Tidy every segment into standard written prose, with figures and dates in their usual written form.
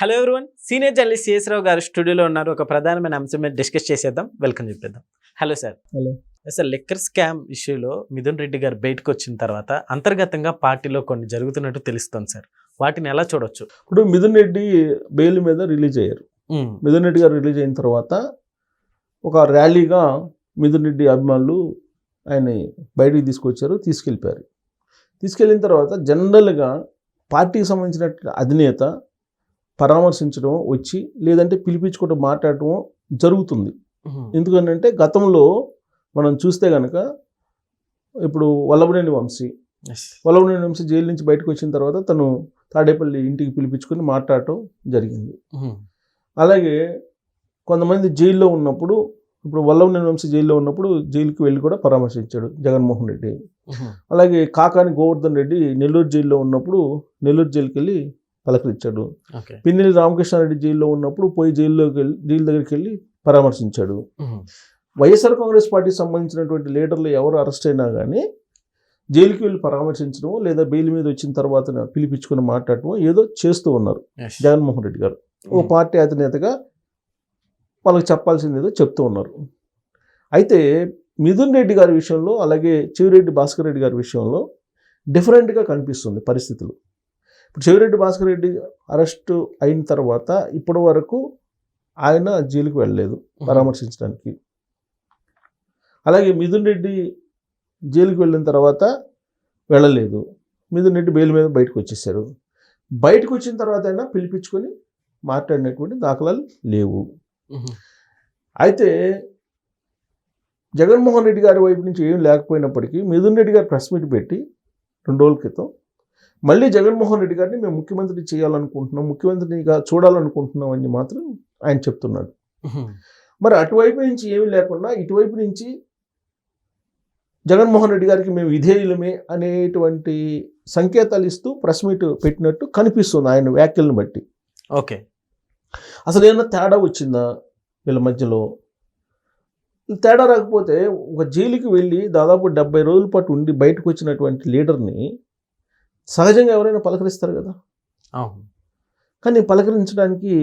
Hello everyone, senior journalist CS Rao గారు స్టూడియోలో ఉన్నారు. ఒక ప్రధానమైన అంశం మీద డిస్కస్ చేసేద్దాం. వెల్కమ్ చెప్పేద్దాం. Hello sir. Hello sir, liquor scam ఇష్యూలో మిథున్ రెడ్డి గారు బయటకు వచ్చిన తర్వాత అంతర్గతంగా పార్టీలో కొన్ని జరుగుతున్నట్టు తెలుస్తుంది సార్. వాటిని ఎలా చూడొచ్చు? ఇప్పుడు మిథున్ రెడ్డి బెయిల్ మీద రిలీజ్ అయ్యారు. మిథున్ రెడ్డి గారు రిలీజ్ అయిన తర్వాత ఒక ర్యాలీగా మిథున్ రెడ్డి అభిమానులు ఆయన్ని బయటికి తీసుకెళ్ళిపోయారు. తీసుకెళ్ళిన తర్వాత జనరల్గా పార్టీకి సంబంధించిన అధినేత పరామర్శించడం వచ్చి, లేదంటే పిలిపించుకోవడం, మాట్లాడటం జరుగుతుంది. ఎందుకంటే గతంలో మనం చూస్తే కనుక ఇప్పుడు వల్లభనేని వంశీ జైలు నుంచి బయటకు వచ్చిన తర్వాత తను తాడేపల్లి ఇంటికి పిలిపించుకొని మాట్లాడటం జరిగింది. అలాగే కొంతమంది జైల్లో ఉన్నప్పుడు, ఇప్పుడు వల్లభనేని వంశీ జైల్లో ఉన్నప్పుడు జైలుకి వెళ్ళి కూడా పరామర్శించాడు జగన్మోహన్ రెడ్డి. అలాగే కాకాని గోవర్ధన్ రెడ్డి నెల్లూరు జైల్లో ఉన్నప్పుడు నెల్లూరు జైలుకి వెళ్ళి పలకరించాడు. పిన్నెల్లి రామకృష్ణారెడ్డి జైల్లో ఉన్నప్పుడు పోయి జైలు దగ్గరికి వెళ్ళి పరామర్శించాడు. వైఎస్ఆర్ కాంగ్రెస్ పార్టీకి సంబంధించినటువంటి లీడర్లు ఎవరు అరెస్ట్ అయినా కానీ జైలుకి వెళ్ళి పరామర్శించడం, లేదా బెయిల్ మీద వచ్చిన తర్వాత పిలిపించుకుని మాట్లాడటం ఏదో చేస్తూ ఉన్నారు. జగన్మోహన్ రెడ్డి గారు ఓ పార్టీ అధినేతగా వాళ్ళకి చెప్పాల్సింది ఏదో చెప్తూ ఉన్నారు. అయితే మిథున్ రెడ్డి గారి విషయంలో, అలాగే చెవిరెడ్డి భాస్కర్ రెడ్డి గారి విషయంలో డిఫరెంట్గా కనిపిస్తుంది పరిస్థితులు. ఇప్పుడు చెవిరెడ్డి భాస్కర్ రెడ్డి అరెస్టు అయిన తర్వాత ఇప్పటి వరకు ఆయన జైలుకి వెళ్ళలేదు పరామర్శించడానికి. అలాగే మిథున్ రెడ్డి జైలుకి వెళ్ళిన తర్వాత వెళ్ళలేదు. మిథున్ రెడ్డి బెయిల్ మీద బయటకు వచ్చేసారు. బయటకు వచ్చిన తర్వాత అయినా పిలిపించుకొని మాట్లాడినటువంటి దాఖలాలు లేవు. అయితే జగన్మోహన్ రెడ్డి గారి వైపు నుంచి ఏం లేకపోయినప్పటికీ మిథున్ రెడ్డి గారు ప్రెస్ మీట్ పెట్టి 2 రోజుల క్రితం మళ్ళీ జగన్మోహన్ రెడ్డి గారిని మేము ముఖ్యమంత్రి చేయాలనుకుంటున్నాం, ముఖ్యమంత్రిగా చూడాలనుకుంటున్నాం అని మాత్రం ఆయన చెప్తున్నాడు. మరి అటువైపు నుంచి ఏమీ లేకుండా ఇటువైపు నుంచి జగన్మోహన్ రెడ్డి గారికి మేము విధేయులమే అనేటువంటి సంకేతాలు ఇస్తూ ప్రెస్ మీట్ పెట్టినట్టు కనిపిస్తుంది ఆయన వ్యాఖ్యలను బట్టి. ఓకే, అసలు ఏమన్నా తేడా వచ్చిందా వీళ్ళ మధ్యలో? తేడా రాకపోతే ఒక జైలుకి వెళ్ళి దాదాపు 70 రోజుల పాటు ఉండి బయటకు వచ్చినటువంటి లీడర్ని సహజంగా ఎవరైనా పలకరిస్తారు కదా. కానీ పలకరించడానికి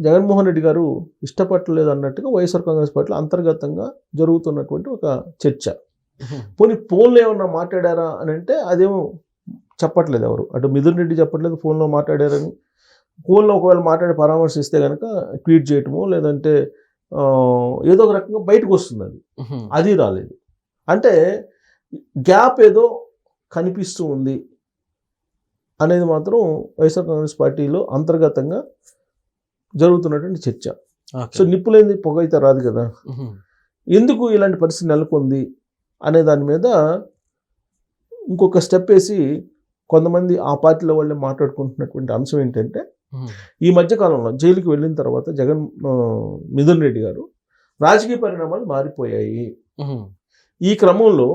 జగన్మోహన్ రెడ్డి గారు ఇష్టపడలేదు అన్నట్టుగా వైఎస్ఆర్ కాంగ్రెస్ పార్టీలో అంతర్గతంగా జరుగుతున్నటువంటి ఒక చర్చ. పోనీ ఫోన్లో ఏమన్నా మాట్లాడారా అని అంటే అదేమో చెప్పట్లేదు ఎవరు. అటు మిథున్ రెడ్డి చెప్పట్లేదు ఫోన్లో మాట్లాడారని. ఫోన్లో ఒకవేళ మాట్లాడి పరామర్శిస్తే కనుక ట్వీట్ చేయటమో లేదంటే ఏదో ఒక రకంగా బయటకు వస్తుంది. అది రాలేదు. అంటే గ్యాప్ ఏదో కనిపిస్తూ ఉంది అనేది మాత్రం వైఎస్ఆర్ కాంగ్రెస్ పార్టీలో అంతర్గతంగా జరుగుతున్నటువంటి చర్చ. సో నిప్పులేంది పొగ అయితే రాదు కదా. ఎందుకు ఇలాంటి పరిస్థితి నెలకొంది అనే దాని మీద ఇంకొక స్టెప్ వేసి కొంతమంది ఆ పార్టీలో వాళ్ళే మాట్లాడుకుంటున్నటువంటి అంశం ఏంటంటే, ఈ మధ్యకాలంలో జైలుకి వెళ్ళిన తర్వాత మిథున్ రెడ్డి గారు రాజకీయ పరిణామాలు మారిపోయాయి. ఈ క్రమంలో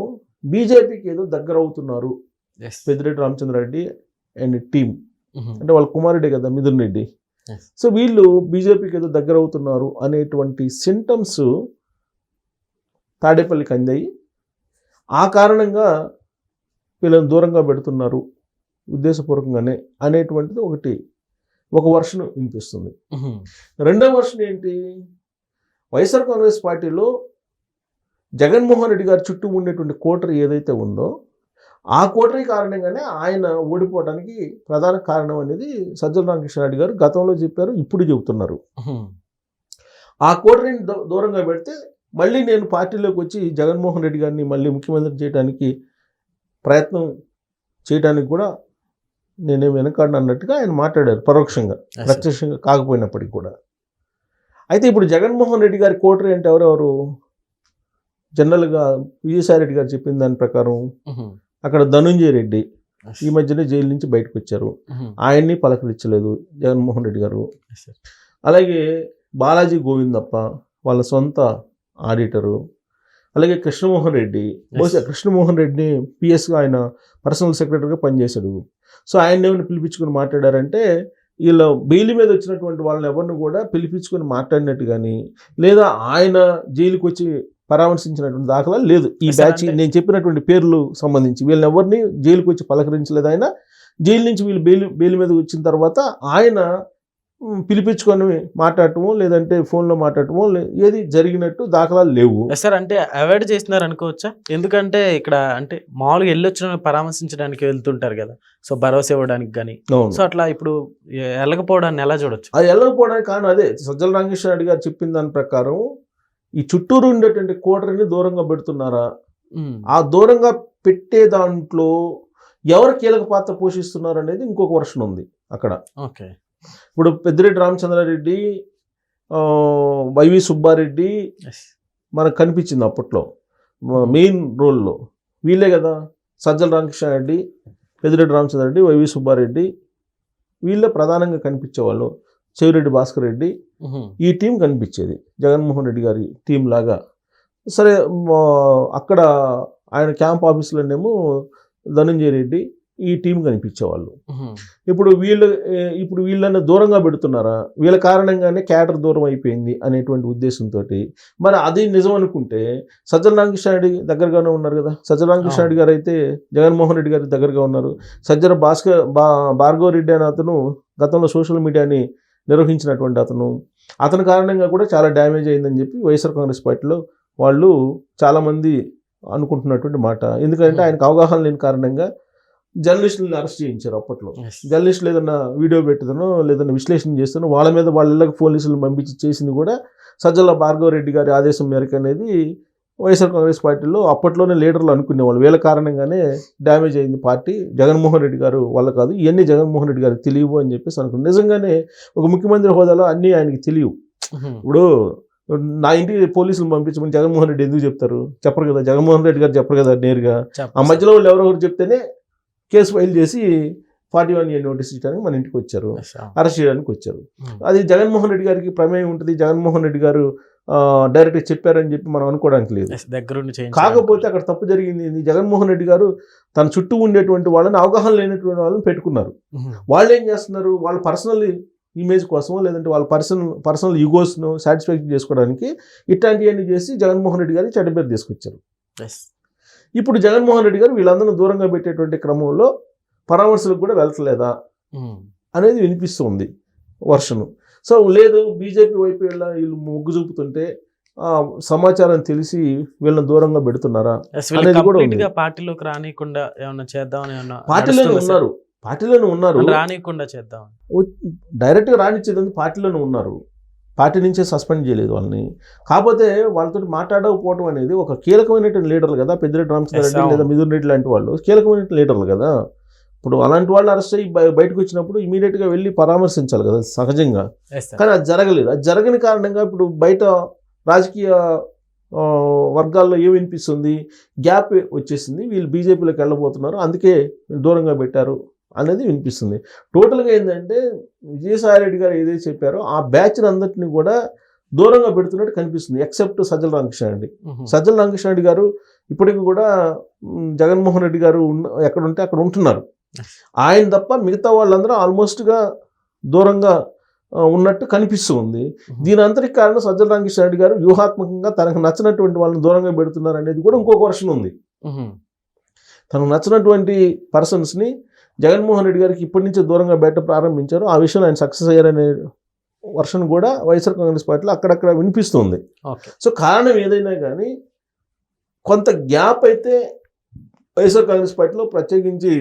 బీజేపీకి ఏదో దగ్గర అవుతున్నారు పెద్దిరెడ్డి రామచంద్రారెడ్డి అండ్ టీమ్. అంటే వాళ్ళ కుమారుడే కదా మిథున్ రెడ్డి. సో వీళ్ళు బీజేపీకి ఏదో దగ్గర అవుతున్నారు అనేటువంటి సింటమ్స్ తాడేపల్లికి అందాయి. ఆ కారణంగా వీళ్ళని దూరంగా పెడుతున్నారు ఉద్దేశపూర్వకంగానే అనేటువంటిది ఒక వర్షన్ వినిపిస్తుంది. రెండవ వర్షన్ ఏంటి? వైఎస్ఆర్ కాంగ్రెస్ పార్టీలో జగన్మోహన్ రెడ్డి గారి చుట్టూ ఉండేటువంటి కోటరీ ఏదైతే ఉందో ఆ కోటరీ కారణంగానే ఆయన ఓడిపోవడానికి ప్రధాన కారణం అనేది సజ్జల రామకృష్ణారెడ్డి గారు గతంలో చెప్పారు, ఇప్పుడు చెబుతున్నారు. ఆ కోటరీని దూరంగా పెడితే మళ్ళీ నేను పార్టీలోకి వచ్చి జగన్మోహన్ రెడ్డి గారిని మళ్ళీ ముఖ్యమంత్రి చేయడానికి ప్రయత్నం చేయడానికి కూడా నేనేం వెనకాడిన అన్నట్టుగా ఆయన మాట్లాడారు పరోక్షంగా, ప్రత్యక్షంగా కాకపోయినప్పటికీ కూడా. అయితే ఇప్పుడు జగన్మోహన్ రెడ్డి గారి కోటరీ అంటే ఎవరెవరు? జనరల్గా విజయసాయి రెడ్డి గారు చెప్పిన దాని ప్రకారం అక్కడ ధనుంజయ రెడ్డి ఈ మధ్యనే జైలు నుంచి బయటకు వచ్చారు. ఆయన్ని పలకరించలేదు జగన్మోహన్ రెడ్డి గారు. అలాగే బాలాజీ గోవిందప్ప వాళ్ళ సొంత ఆడిటరు. అలాగే కృష్ణమోహన్ రెడ్డి, బహుశా కృష్ణమోహన్ రెడ్డిని పిఎస్గా ఆయన పర్సనల్ సెక్రటరీగా పనిచేశాడు. సో ఆయన ఏమైనా పిలిపించుకొని మాట్లాడారంటే వీళ్ళ బెయిల్ మీద వచ్చినటువంటి వాళ్ళని ఎవరిని కూడా పిలిపించుకొని మాట్లాడినట్టు కానీ, లేదా ఆయన జైలుకి వచ్చి పరామర్శించినటువంటి దాఖలాలు లేదు. ఈ బ్యాచ్ నేను చెప్పినటువంటి పేర్లు సంబంధించి వీళ్ళని ఎవరిని జైలుకి వచ్చి పలకరించలేదు ఆయన. జైలు నుంచి వీళ్ళు బెయిల్ మీద వచ్చిన తర్వాత ఆయన పిలిపించుకొని మాట్లాడటమో లేదంటే ఫోన్లో మాట్లాడటమో ఏది జరిగినట్టు దాఖలాలు లేవు. సార్ అంటే అవాయిడ్ చేస్తున్నారు అనుకోవచ్చా? ఎందుకంటే ఇక్కడ అంటే మామూలుగా వెళ్ళొచ్చిన పరామర్శించడానికి వెళ్తుంటారు కదా, సో భరోసా ఇవ్వడానికి కానీ, సో అట్లా ఇప్పుడు వెళ్ళకపోవడాన్ని ఎలా చూడొచ్చు? అది వెళ్ళకపోవడానికి కారణం అదే సజ్జల రామకృష్ణారెడ్డి గారు చెప్పిన దాని ప్రకారం ఈ చుట్టూరు ఉండేటువంటి కోటరీని దూరంగా పెడుతున్నారా, ఆ దూరంగా పెట్టే దాంట్లో ఎవరు కీలక పాత్ర పోషిస్తున్నారు అనేది ఇంకొక వర్షన్ ఉంది అక్కడ. ఓకే, ఇప్పుడు పెద్దిరెడ్డి రామచంద్రారెడ్డి, వైవి సుబ్బారెడ్డి మనకు కనిపించింది అప్పట్లో మెయిన్ రోల్లో వీళ్ళే కదా. సజ్జల రామకృష్ణారెడ్డి, పెద్దిరెడ్డి రామచంద్రారెడ్డి, వైవి సుబ్బారెడ్డి వీళ్ళే ప్రధానంగా కనిపించేవాళ్ళు. చెవిరెడ్డి భాస్కర్ రెడ్డి ఈ టీం కనిపించేది జగన్మోహన్ రెడ్డి గారి టీం లాగా. సరే అక్కడ ఆయన క్యాంప్ ఆఫీసులోనేమో ధనంజయ రెడ్డి ఈ టీం కనిపించేవాళ్ళు. ఇప్పుడు వీళ్ళని దూరంగా పెడుతున్నారా, వీళ్ళ కారణంగానే క్యాడర్ దూరం అయిపోయింది అనేటువంటి ఉద్దేశంతో. మరి అది నిజం అనుకుంటే సజ్జల రామకృష్ణారెడ్డి దగ్గరగానే ఉన్నారు కదా. సజ్జల రామకృష్ణారెడ్డి గారు అయితే జగన్మోహన్ రెడ్డి గారి దగ్గరగా ఉన్నారు. సజ్జల భార్గవ రెడ్డి అనే అతను గతంలో సోషల్ మీడియాని నిర్వహించినటువంటి అతని కారణంగా కూడా చాలా డ్యామేజ్ అయిందని చెప్పి వైఎస్ఆర్ కాంగ్రెస్ పార్టీలో వాళ్ళు చాలామంది అనుకుంటున్నటువంటి మాట. ఎందుకంటే ఆయనకు అవగాహన లేని కారణంగా జర్నలిస్టులను అరెస్ట్ చేయించారు అప్పట్లో. జర్నలిస్టులు ఏదన్నా వీడియో పెట్టదనో లేదన్నా విశ్లేషణ చేస్తానో వాళ్ళ మీద వాళ్ళకి పోలీసులు పంపించి చేసింది కూడా సజ్జల భార్గవ రెడ్డి గారి ఆదేశం మేరకు అనేది వైఎస్ఆర్ కాంగ్రెస్ పార్టీలో అప్పట్లోనే లీడర్లు అనుకునేవాళ్ళు. వీళ్ళ కారణంగానే డ్యామేజ్ అయింది పార్టీ, జగన్మోహన్ రెడ్డి గారు వల్ల కాదు, ఇవన్నీ జగన్మోహన్ రెడ్డి గారికి తెలియవు అని చెప్పేసి అనుకున్నాను. నిజంగానే ఒక ముఖ్యమంత్రి హోదాలో అన్నీ ఆయనకి తెలియవు. ఇప్పుడు నా ఇంటికి పోలీసులు పంపించమని జగన్మోహన్ రెడ్డి ఎందుకు చెప్తారు? చెప్పరు కదా, జగన్మోహన్ రెడ్డి గారు చెప్పరు కదా నేరుగా. ఆ మధ్యలో వాళ్ళు ఎవరెవరు చెప్తేనే కేసు ఫైల్ చేసి 41A నోటీస్ ఇచ్చడానికి మన ఇంటికి వచ్చారు, అరెస్ట్ చేయడానికి వచ్చారు. అది జగన్మోహన్ రెడ్డి గారికి ప్రమేయం ఉంటుంది, జగన్మోహన్ రెడ్డి గారు డైరెక్ట్గా చెప్పారని చెప్పి మనం అనుకోవడానికి లేదు. కాకపోతే అక్కడ తప్పు జరిగింది, జగన్మోహన్ రెడ్డి గారు తన చుట్టూ ఉండేటువంటి వాళ్ళని అవగాహన లేనటువంటి వాళ్ళని పెట్టుకున్నారు. వాళ్ళు ఏం చేస్తున్నారు, వాళ్ళ పర్సనల్ ఇమేజ్ కోసమో లేదంటే వాళ్ళ పర్సనల్ ఈగోస్ను సాటిస్ఫాక్షన్ చేసుకోవడానికి ఇట్లాంటివన్నీ చేసి జగన్మోహన్ రెడ్డి గారికి చెడ్డ పేరు తీసుకొచ్చారు. ఇప్పుడు జగన్మోహన్ రెడ్డి గారు వీళ్ళందరూ దూరంగా పెట్టేటువంటి క్రమంలో పరామర్శలకు కూడా వెళ్తలేదా అనేది వినిపిస్తుంది వర్షను. సో లేదు, బీజేపీ వైపు వీళ్ళు మొగ్గు చూపుతుంటే సమాచారం తెలిసి వీళ్ళని దూరంగా పెడుతున్నారా అనేది కూడా ఉంది. పార్టీలోకి రానికుండా ఏమన్నా చేద్దామని పార్టీలోనే ఉన్నారు, రానికుండా చేద్దాం డైరెక్ట్గా రానిచ్చేది పార్టీలోనే ఉన్నారు. పార్టీ నుంచే సస్పెండ్ చేయలేదు వాళ్ళని. కాకపోతే వాళ్ళతో మాట్లాడకపోవడం అనేది ఒక కీలకమైనటువంటి లీడర్లు కదా, పెద్దిరెడ్డి రామచంద్రారెడ్డి లేదా మిథున్ రెడ్డి లాంటి వాళ్ళు కీలకమైన లీడర్లు కదా. ఇప్పుడు అలాంటి వాళ్ళు అరెస్ట్ అయ్యి బయటకు వచ్చినప్పుడు ఇమీడియట్గా వెళ్ళి పరామర్శించాలి కదా సహజంగా. కానీ అది జరగలేదు. అది జరగని కారణంగా ఇప్పుడు బయట రాజకీయ వర్గాల్లో ఏమి వినిపిస్తుంది, గ్యాప్ వచ్చేసింది, వీళ్ళు బీజేపీలోకి వెళ్ళబోతున్నారు అందుకే దూరంగా పెట్టారు అనేది వినిపిస్తుంది. టోటల్గా ఏంటంటే విజయసాయిరెడ్డి గారు ఏదైతే చెప్పారో ఆ బ్యాచ్ని అందరినీ కూడా దూరంగా పెడుతున్నట్టు కనిపిస్తుంది, ఎక్సెప్ట్ సజ్జల రామకృష్ణారెడ్డి. సజ్జల రామకృష్ణారెడ్డి గారు ఇప్పటికీ కూడా జగన్మోహన్ రెడ్డి గారు ఎక్కడ ఉంటే అక్కడ ఉంటున్నారు. ఆయన తప్ప మిగతా వాళ్ళందరూ ఆల్మోస్ట్గా దూరంగా ఉన్నట్టు కనిపిస్తుంది. దీని అంతటికి కారణం సజ్జల రామకృష్ణారెడ్డి గారు వ్యూహాత్మకంగా తనకు నచ్చినటువంటి వాళ్ళని దూరంగా పెడుతున్నారు అనేది కూడా ఇంకొక వర్షన్ ఉంది. తనకు నచ్చినటువంటి పర్సన్స్ని జగన్మోహన్ రెడ్డి గారికి ఇప్పటి నుంచే దూరంగా బయట ప్రారంభించారు. ఆ విషయంలో ఆయన సక్సెస్ అయ్యారనే వర్షన్ కూడా వైఎస్ఆర్ కాంగ్రెస్ పార్టీలో అక్కడక్కడ వినిపిస్తుంది. సో కారణం ఏదైనా కానీ కొంత గ్యాప్ అయితే వైఎస్ఆర్ కాంగ్రెస్ పార్టీలో ప్రత్యేకించి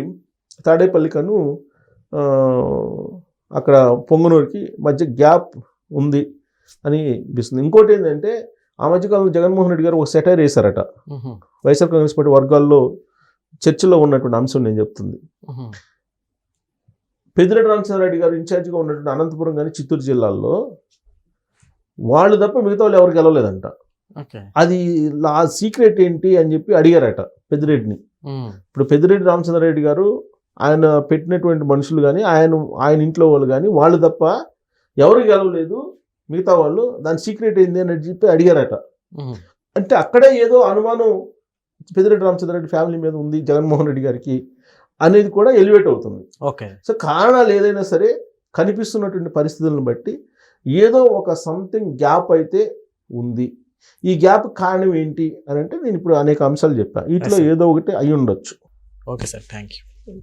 తాడేపల్లికను అక్కడ పొంగనూరుకి మధ్య గ్యాప్ ఉంది అని అనిపిస్తుంది. ఇంకోటి ఏంటంటే ఆ మధ్యకాలంలో జగన్మోహన్ రెడ్డి గారు ఒక సెటైర్ వేశారట వైఎస్ఆర్ కాంగ్రెస్ పార్టీ వర్గాల్లో చర్చలో ఉన్నటువంటి అంశం నేను చెప్తుంది. పెద్దిరెడ్డి రామచంద్రారెడ్డి గారు ఇన్ఛార్జిగా ఉన్నటువంటి అనంతపురం కానీ చిత్తూరు జిల్లాల్లో వాళ్ళు తప్ప మిగతా వాళ్ళు ఎవరికి వెళ్ళలేదంట. అది ఆ సీక్రెట్ ఏంటి అని చెప్పి అడిగారట పెద్దిరెడ్డిని. ఇప్పుడు పెద్దిరెడ్డి రామచంద్రారెడ్డి గారు ఆయన పెట్టినటువంటి మనుషులు కానీ ఆయన ఇంట్లో వాళ్ళు కానీ వాళ్ళు తప్ప ఎవరికి గెలవలేదు, మిగతా వాళ్ళు దాని సీక్రెట్ ఏంది అని చెప్పి అడిగారట. అంటే అక్కడే ఏదో అనుమానం పెద్దిరెడ్డి రామచంద్రారెడ్డి ఫ్యామిలీ మీద ఉంది జగన్మోహన్ రెడ్డి గారికి అనేది కూడా ఎలివేట్ అవుతుంది. సో కారణాలు ఏదైనా సరే కనిపిస్తున్నటువంటి పరిస్థితులను బట్టి ఏదో ఒక సంథింగ్ గ్యాప్ అయితే ఉంది. ఈ గ్యాప్ కారణం ఏంటి అని అంటే నేను ఇప్పుడు అనేక అంశాలు చెప్పాను, వీటిలో ఏదో ఒకటి అయి ఉండొచ్చు. Okay sir, thank you.